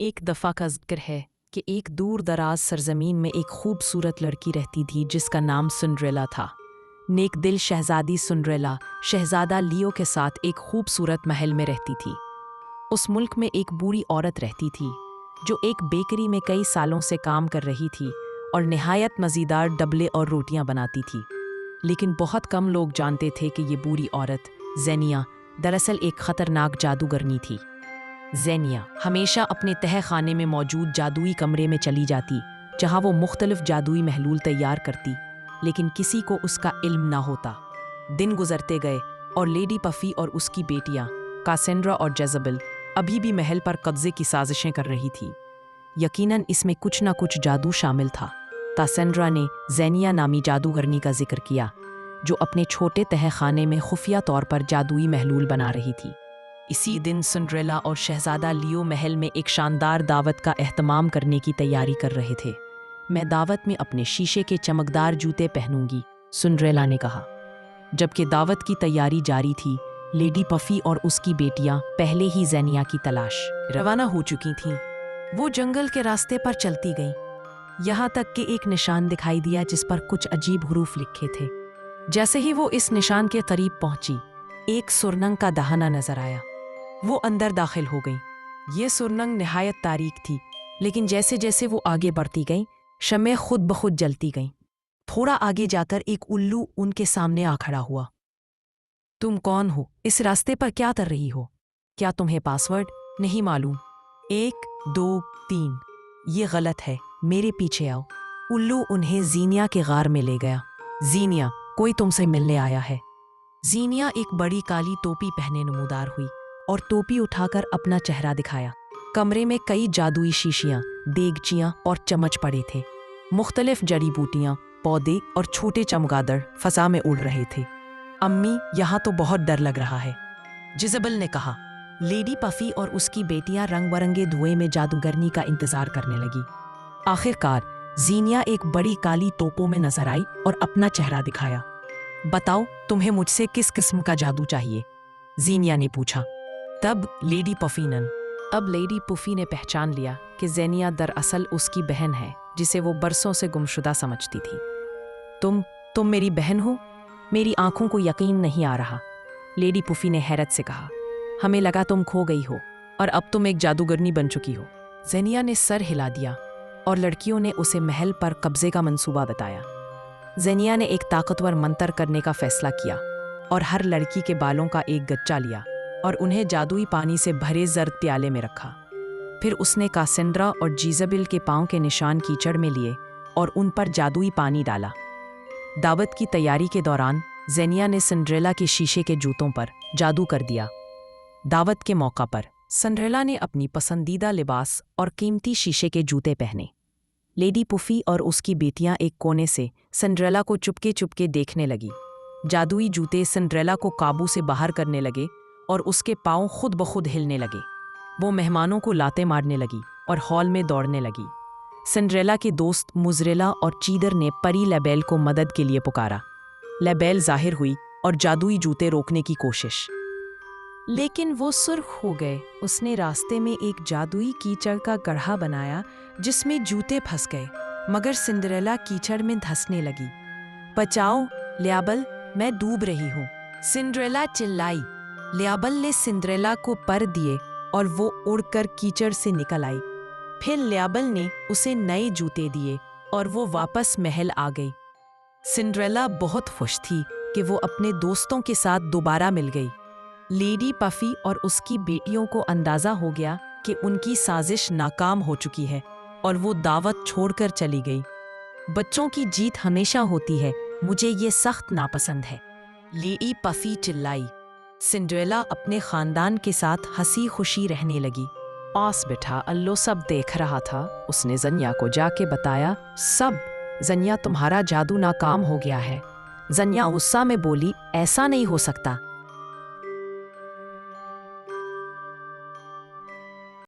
ایک دفعہ کا ذکر ہے کہ ایک دور دراز سرزمین میں ایک خوبصورت لڑکی رہتی تھی جس کا نام سنڈریلا تھا۔ نیک دل شہزادی سنڈریلا شہزادہ لیو کے ساتھ ایک خوبصورت محل میں رہتی تھی۔ اس ملک میں ایک بوڑھی عورت رہتی تھی جو ایک بیکری میں کئی سالوں سے کام کر رہی تھی اور نہایت مزیدار ڈبلے اور روٹیاں بناتی تھی، لیکن بہت کم لوگ جانتے تھے کہ یہ بوڑھی عورت زینیا دراصل ایک خطرناک جادوگرنی تھی۔ زینیا ہمیشہ اپنے تہہ خانے میں موجود جادوئی کمرے میں چلی جاتی جہاں وہ مختلف جادوئی محلول تیار کرتی، لیکن کسی کو اس کا علم نہ ہوتا۔ دن گزرتے گئے اور لیڈی پفی اور اس کی بیٹیاں کاسینڈرا اور جیزبل ابھی بھی محل پر قبضے کی سازشیں کر رہی تھی۔ یقیناً اس میں کچھ نہ کچھ جادو شامل تھا۔ کاسینڈرا نے زینیا نامی جادوگرنی کا ذکر کیا جو اپنے چھوٹے تہہ خانے میں خفیہ طور پر جادوئی محلول بنا رہی تھی۔ اسی دن سنڈریلا اور شہزادہ لیو محل میں ایک شاندار دعوت کا اہتمام کرنے کی تیاری کر رہے تھے۔ میں دعوت میں اپنے شیشے کے چمکدار جوتے پہنوں گی، سنڈریلا نے کہا۔ جبکہ دعوت کی تیاری جاری تھی، لیڈی پفی اور اس کی بیٹیاں پہلے ہی زینیا کی تلاش روانہ ہو چکی تھیں۔ وہ جنگل کے راستے پر چلتی گئیں، یہاں تک کہ ایک نشان دکھائی دیا جس پر کچھ عجیب حروف لکھے تھے۔ جیسے ہی وہ اس نشان کے قریب پہنچی، ایک سرنگ کا دہانہ نظر آیا۔ وہ اندر داخل ہو گئی۔ یہ سرنگ نہایت تاریک تھی، لیکن جیسے جیسے وہ آگے بڑھتی گئیں، شمعیں خود بخود جلتی گئیں۔ تھوڑا آگے جا کر ایک الو ان کے سامنے آ کھڑا ہوا۔ تم کون ہو؟ اس راستے پر کیا کر رہی ہو؟ کیا تمہیں پاسورڈ نہیں معلوم؟ 1 2 3 یہ غلط ہے، میرے پیچھے آؤ۔ الو انہیں زینیا کے غار میں لے گیا۔ زینیا، کوئی تم سے ملنے آیا ہے۔ زینیا ایک بڑی کالی ٹوپی پہنے نمودار ہوئی اور ٹوپی اٹھا کر اپنا چہرہ دکھایا۔ کمرے میں کئی جادوئی شیشیاں، دیگچیاں اور چمچ پڑے تھے۔ مختلف جڑی بوٹیاں، پودے اور چھوٹے چمگادڑ فضا میں اڑ رہے تھے۔ امی، یہاں تو بہت ڈر لگ رہا ہے، جیزبل نے کہا۔ لیڈی پفی اور اس کی بیٹیاں رنگ برنگے دھوئے میں جادوگرنی کا انتظار کرنے لگی۔ آخرکار زینیا ایک بڑی کالی توپوں میں نظر آئی اور اپنا چہرہ دکھایا۔ بتاؤ، تمہیں مجھ سے کس قسم کا جادو چاہیے؟ زینیا نے پوچھا۔ اب لیڈی پفی نے پہچان لیا کہ زینیا دراصل اس کی بہن ہے جسے وہ برسوں سے گمشدہ سمجھتی تھی۔ تم میری بہن ہو؟ میری آنکھوں کو یقین نہیں آ رہا، لیڈی پفی نے حیرت سے کہا۔ ہمیں لگا تم کھو گئی ہو اور اب تم ایک جادوگرنی بن چکی ہو۔ زینیا نے سر ہلا دیا اور لڑکیوں نے اسے محل پر قبضے کا منصوبہ بتایا۔ زینیا نے ایک طاقتور منتر کرنے کا فیصلہ کیا اور ہر لڑکی کے بالوں کا ایک گچا لیا اور انہیں جادوئی پانی سے بھرے زرد پیالے میں رکھا۔ پھر اس نے کاسینڈرا اور جیزبل کے پاؤں کے نشان کیچڑ میں لیے اور ان پر جادوئی پانی ڈالا۔ دعوت کی تیاری کے دوران زینیا نے سنڈریلا کے شیشے کے جوتوں پر جادو کر دیا۔ دعوت کے موقع پر سنڈریلا نے اپنی پسندیدہ لباس اور قیمتی شیشے کے جوتے پہنے۔ لیڈی پفی اور اس کی بیٹیاں ایک کونے سے سنڈریلا کو چپکے چپکے دیکھنے لگی۔ جادوئی جوتے سنڈریلا کو قابو سے باہر کرنے لگے اور اس کے پاؤں خود بخود ہلنے لگے۔ وہ مہمانوں کو لاتیں مارنے لگی اور ہال میں دوڑنے لگی۔ سنڈریلا کے دوست مزریلا اور چیدر نے پری لیبیل کو مدد کے لیے پکارا۔ لیبیل ظاہر ہوئی اور جادوئی جوتے روکنے کی کوشش، لیکن وہ سرخ ہو گئے۔ اس نے راستے میں ایک جادوئی کیچڑ کا گڑھا بنایا جس میں جوتے پھنس گئے، مگر سنڈریلا کیچڑ میں دھنسنے لگی۔ بچاؤ لیابل، میں ڈوب رہی ہوں، سنڈریلا چلائی۔ لیابل نے سنڈریلا کو پر دیے اور وہ اڑ کر کیچڑ سے نکل آئی۔ پھر لیابل نے اسے نئے جوتے دیے اور وہ واپس محل آ گئی۔ سنڈریلا بہت خوش تھی کہ وہ اپنے دوستوں کے ساتھ دوبارہ مل گئی۔ لیڈی پفی اور اس کی بیٹیوں کو اندازہ ہو گیا کہ ان کی سازش ناکام ہو چکی ہے اور وہ دعوت چھوڑ کر چلی گئی۔ بچوں کی جیت ہمیشہ ہوتی ہے، مجھے یہ سخت ناپسند ہے، لیڈی پفی چلائی۔ سنڈریلا اپنے خاندان کے ساتھ ہنسی خوشی رہنے لگی۔ پاس بٹھا الو سب دیکھ رہا تھا۔ اس نے زینیا کو جا کے بتایا، زینیا، تمہارا جادو ناکام ہو گیا ہے۔ زینیا غصہ میں بولی، ایسا نہیں ہو سکتا،